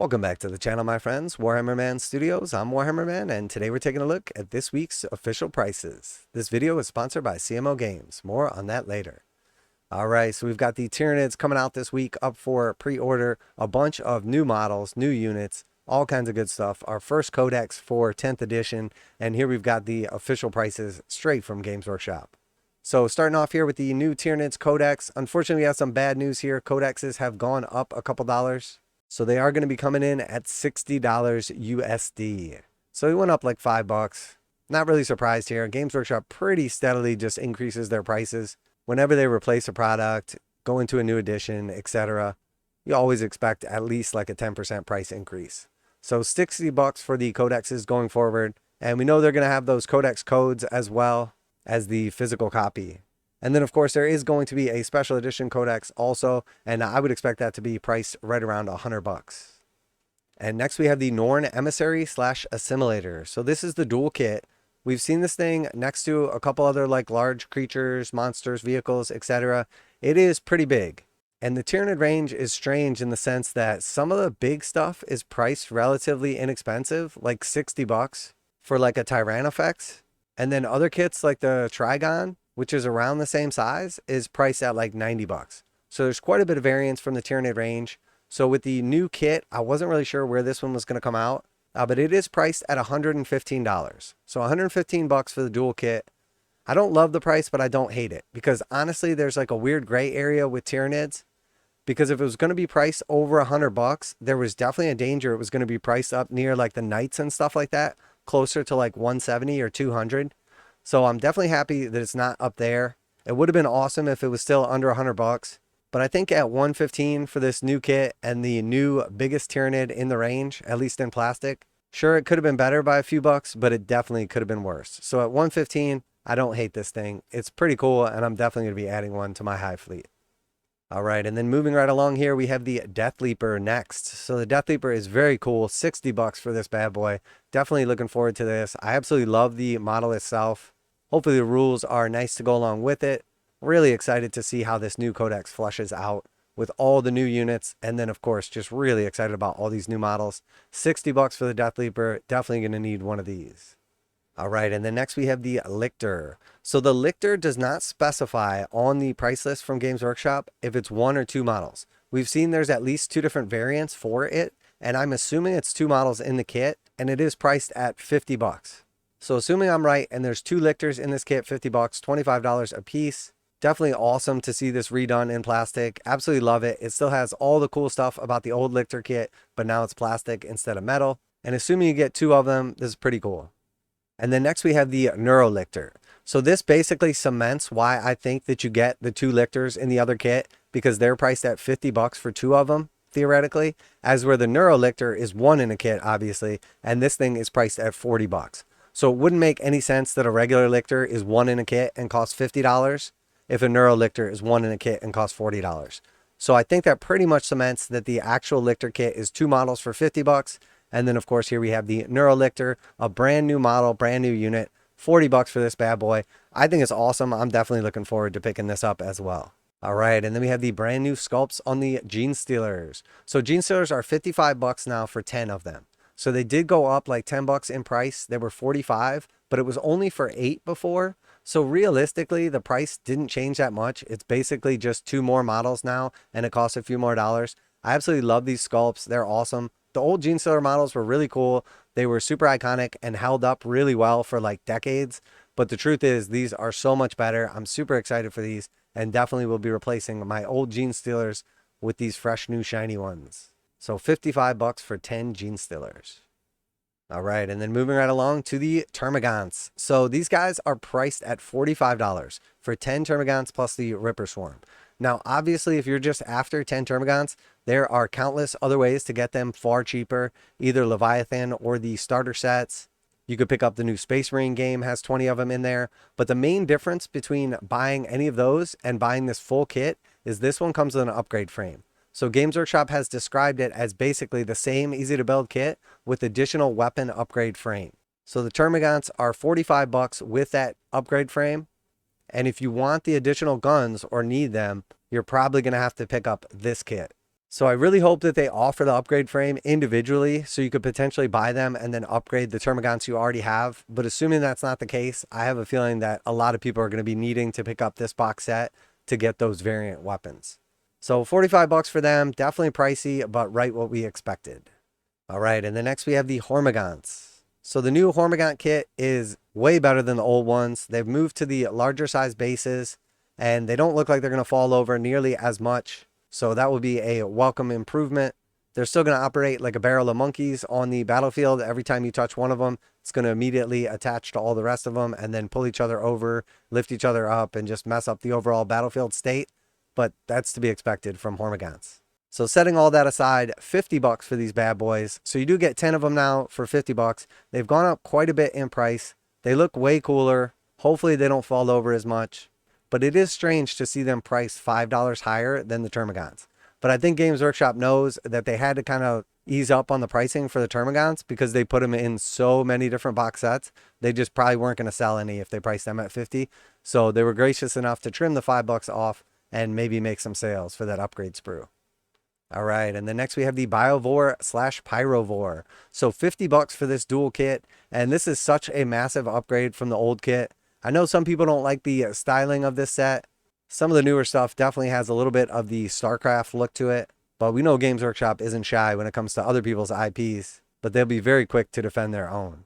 Welcome back to the channel, my friends. Warhammer Man Studios. I'm Warhammer Man, and today we're taking a look at this week's official prices. This video is sponsored by CMO Games. More on that later. Alright, so we've got the Tyranids coming out this week up for pre-order. A bunch of new models, new units, all kinds of good stuff. Our first codex for 10th edition, and here we've got the official prices straight from Games Workshop. So starting off here with the new Tyranids Codex. Unfortunately, we have some bad news here. Codexes have gone up a couple dollars. So they are going to be coming in at $60 USD. So it went up like $5. Not really surprised here. Games Workshop pretty steadily just increases their prices. Whenever they replace a product, go into a new edition, etc., you always expect at least like a 10% price increase. So $60 for the codexes going forward. And we know they're going to have those codex codes as well as the physical copy. And then, of course, there is going to be a special edition codex also, and I would expect that to be priced right around $100. And next we have the Norn Emissary / Assimilator. So this is the dual kit. We've seen this thing next to a couple other like large creatures, monsters, vehicles, etc. It is pretty big. And the Tyranid range is strange in the sense that some of the big stuff is priced relatively inexpensive, like $60 for like a Tyrannofex. And then other kits like the Trigon, which is around the same size, is priced at like $90. So there's quite a bit of variance from the Tyranid range. So with the new kit, I wasn't really sure where this one was going to come out, but it is priced at $115. So $115 for the dual kit. I don't love the price, but I don't hate it, because honestly, there's like a weird gray area with Tyranids, because if it was going to be priced over $100, there was definitely a danger it was going to be priced up near like the Knights and stuff like that, closer to like 170 or 200. So I'm definitely happy that it's not up there. It would have been awesome if it was still under $100, but I think at 115 for this new kit and the new biggest Tyranid in the range, at least in plastic, sure, it could have been better by a few bucks, but it definitely could have been worse. So at 115, I don't hate this thing. It's pretty cool, and I'm definitely going to be adding one to my hive fleet. All right, and then moving right along here, we have the Deathleaper next. So the Deathleaper is very cool, $60 for this bad boy. Definitely looking forward to this. I absolutely love the model itself. Hopefully the rules are nice to go along with it. Really excited to see how this new codex flushes out with all the new units. And then, of course, just really excited about all these new models. $60 for the Deathleaper. Definitely going to need one of these. All right, and then next we have the Lictor. So the Lictor does not specify on the price list from Games Workshop if it's one or two models. We've seen there's at least two different variants for it, and I'm assuming it's two models in the kit, and it is priced at $50. So assuming I'm right, and there's two Lictors in this kit, $50, $25 a piece. Definitely awesome to see this redone in plastic. Absolutely love it. It still has all the cool stuff about the old Lictor kit, but now it's plastic instead of metal. And assuming you get two of them, this is pretty cool. And then next we have the Neurolictor. So this basically cements why I think that you get the two Lictors in the other kit, because they're priced at $50 for two of them, theoretically, as where the Neurolictor is one in a kit, obviously, and this thing is priced at $40. So it wouldn't make any sense that a regular Lictor is one in a kit and costs $50 if a Neurolictor is one in a kit and costs $40. So I think that pretty much cements that the actual Lictor kit is two models for $50. And then, of course, here we have the Neurolictor, a brand new model, brand new unit, $40 for this bad boy. I think it's awesome. I'm definitely looking forward to picking this up as well. All right, and then we have the brand new sculpts on the Genestealers. So Genestealers are $55 now for 10 of them. So they did go up like $10 in price. They were $45, but it was only for 8 before. So realistically, the price didn't change that much. It's basically just two more models now, and it costs a few more dollars. I absolutely love these sculpts. They're awesome. The old Genestealer models were really cool. They were super iconic and held up really well for like decades. But the truth is, these are so much better. I'm super excited for these, and definitely will be replacing my old Genestealers with these fresh new shiny ones. So $55 for 10 Genestealers. All right, and then moving right along to the Termagaunts. So these guys are priced at $45 for 10 Termagaunts plus the Ripper Swarm. Now, obviously, if you're just after 10 Termagaunts, there are countless other ways to get them far cheaper, either Leviathan or the starter sets. You could pick up the new Space Marine game, has 20 of them in there. But the main difference between buying any of those and buying this full kit is this one comes with an upgrade frame. So Games Workshop has described it as basically the same easy to build kit with additional weapon upgrade frame. So the Termagaunts are $45 with that upgrade frame. And if you want the additional guns or need them, you're probably going to have to pick up this kit. So I really hope that they offer the upgrade frame individually so you could potentially buy them and then upgrade the Termagaunts you already have. But assuming that's not the case, I have a feeling that a lot of people are going to be needing to pick up this box set to get those variant weapons. So 45 bucks for them, definitely pricey, but right what we expected. All right, and then next we have the Hormagants. So the new Hormagant kit is way better than the old ones. They've moved to the larger size bases, and they don't look like they're going to fall over nearly as much. So that will be a welcome improvement. They're still going to operate like a barrel of monkeys on the battlefield. Every time you touch one of them, it's going to immediately attach to all the rest of them and then pull each other over, lift each other up, and just mess up the overall battlefield state. But that's to be expected from Hormagants. So setting all that aside, 50 bucks for these bad boys. So you do get 10 of them now for 50 bucks. They've gone up quite a bit in price. They look way cooler. Hopefully they don't fall over as much. But it is strange to see them priced $5 higher than the Termagaunts. But I think Games Workshop knows that they had to kind of ease up on the pricing for the Termagaunts because they put them in so many different box sets. They just probably weren't going to sell any if they priced them at 50. So they were gracious enough to trim the $5 off and maybe make some sales for that upgrade sprue. All right, and then next we have the Biovore / Pyrovore. So 50 bucks for this dual kit, and this is such a massive upgrade from the old kit. I know some people don't like the styling of this set. Some of the newer stuff definitely has a little bit of the StarCraft look to it, but we know Games Workshop isn't shy when it comes to other people's IPs, but they'll be very quick to defend their own.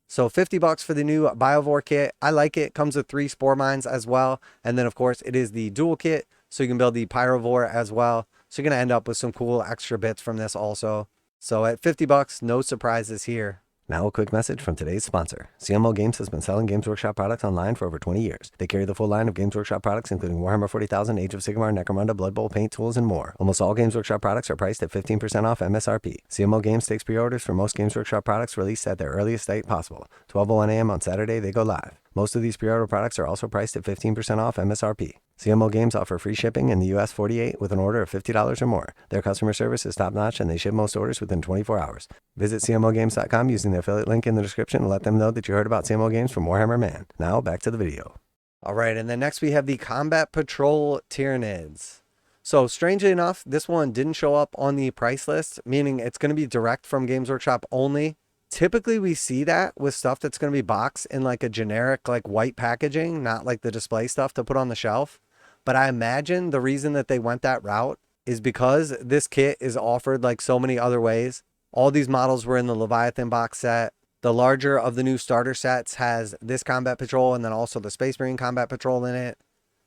So 50 bucks for the new Biovore kit. I like it. Comes with 3 spore mines as well, and then of course it is the dual kit, so you can build the Pyrovore as well. So you're going to end up with some cool extra bits from this also. So at 50 bucks, no surprises here. Now a quick message from today's sponsor. CMO Games has been selling Games Workshop products online for over 20 years. They carry the full line of Games Workshop products, including Warhammer 40,000, Age of Sigmar, Necromunda, Blood Bowl, paint tools, and more. Almost all Games Workshop products are priced at 15% off MSRP. CMO Games takes pre-orders for most Games Workshop products released at their earliest date possible. 12:01 a.m. on Saturday, they go live. Most of these pre-order products are also priced at 15% off MSRP. CMO Games offer free shipping in the US 48 with an order of $50 or more. Their customer service is top-notch and they ship most orders within 24 hours. Visit CMOGames.com using the affiliate link in the description and let them know that you heard about CMO Games from Warhammer Man. Now back to the video. All right, and then next we have the Combat Patrol Tyranids. So strangely enough, this one didn't show up on the price list, meaning it's going to be direct from Games Workshop only. Typically we see that with stuff that's going to be boxed in like a generic like white packaging, not like the display stuff to put on the shelf. But I imagine the reason that they went that route is because this kit is offered like so many other ways. All these models were in the Leviathan box set. The larger of the new starter sets has this Combat Patrol and then also the Space Marine Combat Patrol in it.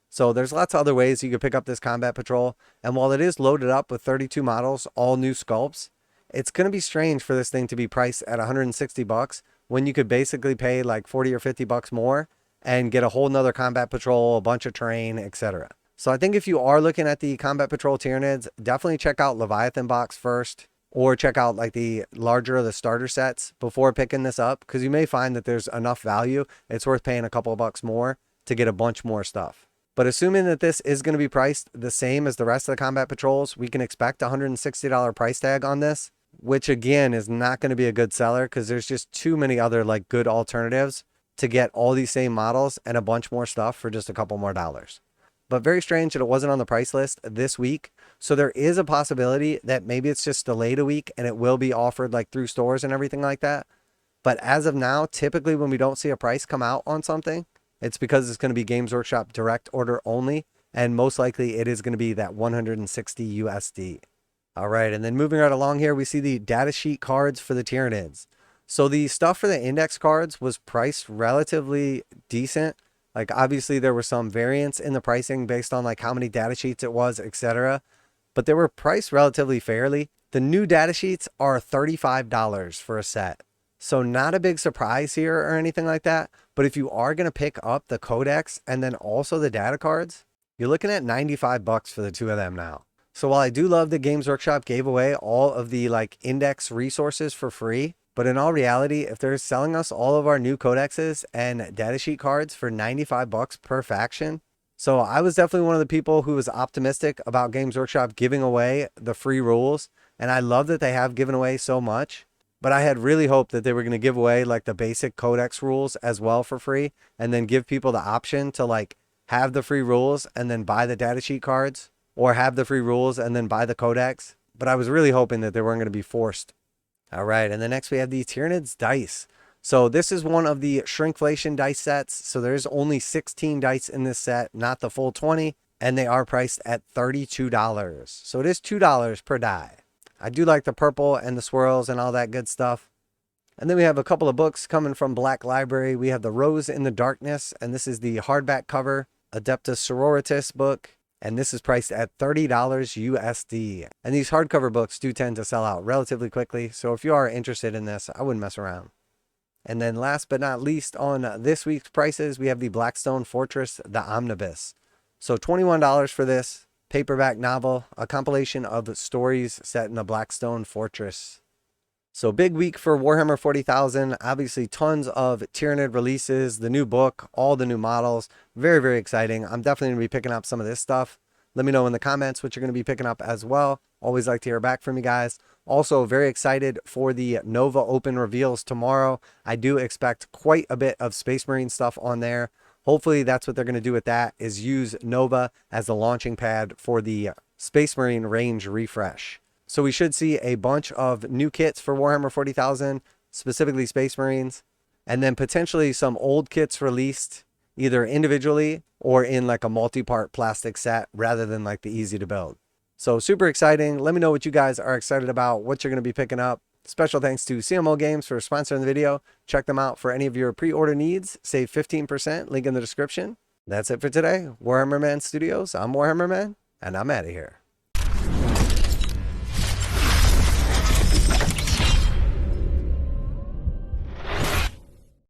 So there's lots of other ways you could pick up this Combat Patrol. And while it is loaded up with 32 models, all new sculpts, it's going to be strange for this thing to be priced at 160 bucks when you could basically pay like 40 or 50 bucks more and get a whole nother Combat Patrol, a bunch of terrain, etc. So I think if you are looking at the Combat Patrol Tyranids, definitely check out Leviathan box first, or check out like the larger of the starter sets before picking this up, because you may find that there's enough value. It's worth paying a couple of bucks more to get a bunch more stuff. But assuming that this is going to be priced the same as the rest of the Combat Patrols, we can expect a $160 price tag on this, which again is not going to be a good seller because there's just too many other like good alternatives to get all these same models and a bunch more stuff for just a couple more dollars. But very strange that it wasn't on the price list this week. So there is a possibility that maybe it's just delayed a week and it will be offered like through stores and everything like that. But as of now, typically when we don't see a price come out on something, it's because it's going to be Games Workshop direct order only. And most likely it is going to be that 160 USD. All right, and then moving right along here, we see the datasheet cards for the Tyranids. So the stuff for the index cards was priced relatively decent. Like obviously there were some variance in the pricing based on like how many datasheets it was, etc. But they were priced relatively fairly. The new datasheets are $35 for a set. So not a big surprise here or anything like that. But if you are going to pick up the codex and then also the data cards, you're looking at 95 bucks for the two of them now. So while I do love that Games Workshop gave away all of the like index resources for free, but in all reality, if they're selling us all of our new codexes and datasheet cards for 95 bucks per faction, so I was definitely one of the people who was optimistic about Games Workshop giving away the free rules, and I love that they have given away so much, but I had really hoped that they were going to give away like the basic codex rules as well for free, and then give people the option to like have the free rules and then buy the datasheet cards. or have the free rules and then buy the codex. But I was really hoping that they weren't going to be forced. All right, and then next we have the Tyranids Dice. So this is one of the shrinkflation dice sets. So there's only 16 dice in this set, not the full 20. And they are priced at $32. So it is $2 per die. I do like the purple and the swirls and all that good stuff. And then we have a couple of books coming from Black Library. We have The Rose in the Darkness, and this is the hardback cover Adeptus Sororitas book, and this is priced at $30 USD. And these hardcover books do tend to sell out relatively quickly, so if you are interested in this, I wouldn't mess around. And then last but not least on this week's prices, we have the Blackstone Fortress, the Omnibus. So $21 for this paperback novel, a compilation of stories set in the Blackstone Fortress. So big week for Warhammer 40,000. Obviously tons of Tyranid releases, the new book, all the new models. Very, very exciting. I'm definitely going to be picking up some of this stuff. Let me know in the comments what you're going to be picking up as well. Always like to hear back from you guys. Also very excited for the Nova Open reveals tomorrow. I do expect quite a bit of Space Marine stuff on there. Hopefully that's what they're going to do with that, is use Nova as the launching pad for the Space Marine range refresh. So we should see a bunch of new kits for Warhammer 40,000, specifically Space Marines, and then potentially some old kits released either individually or in like a multi-part plastic set rather than like the easy to build. So super exciting. Let me know what you guys are excited about, what you're going to be picking up. Special thanks to CMO Games for sponsoring the video. Check them out for any of your pre-order needs. Save 15%, link in the description. That's it for today. Warhammer Man Studios, I'm Warhammer Man, and I'm out of here.